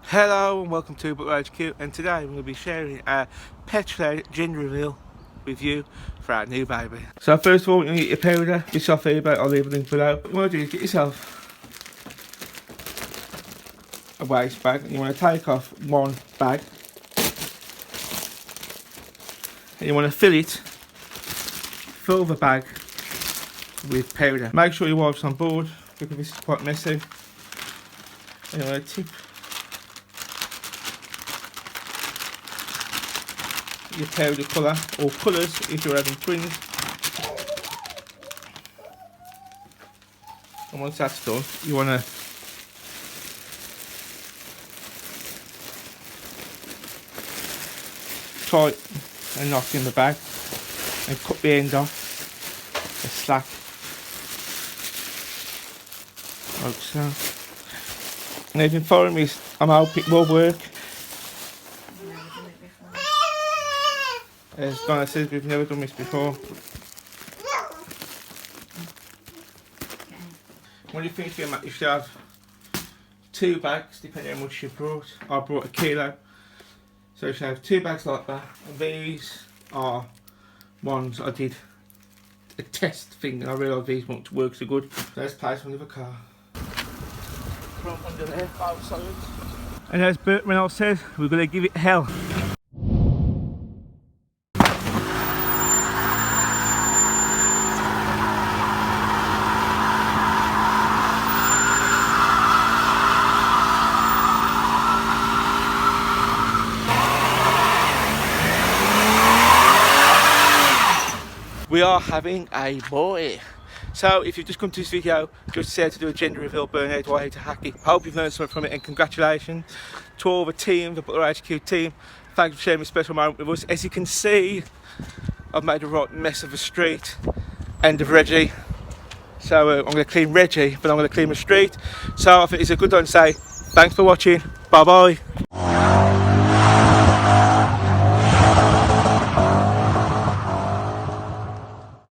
Hello and welcome to Butler.Head.Quarters, and today I'm going to be sharing a petrol gender reveal with you for our new baby. So first of all, you get your powder, your soft eBay, I'll leave a link below. What you want to do is get yourself a waste bag, and you want to take off one bag and you want to fill the bag with powder. Make sure your wife's on board because this is quite messy. And you want to tip your powder colour, or colours if you're having twins. And once that's done, you want to tight and knot in the bag and cut the end off, the slack, like so. And if you follow me, I'm hoping it will work. As Donna says, we've never done this before. When you finish your mat, you should have 2 bags, depending on how much you brought. I brought 1 kilo. So you should have 2 bags like that. And these are ones I did a test thing, and I realised these won't work so good. So let's place one in the car. From under there, both sides. And as Burnout said, we're going to give it hell. We are having a boy. So if you've just come to this video just said to do a gender reveal, Burnout, why to hack it. I hope you've learned something from it, and congratulations to all the team, the Butler.Head.Quarters team. Thanks for sharing this special moment with us. As you can see, I've made a right mess of the street and of Reggie. So I'm going to clean Reggie, but I'm going to clean the street. So I think it's a good time to say thanks for watching. Bye bye.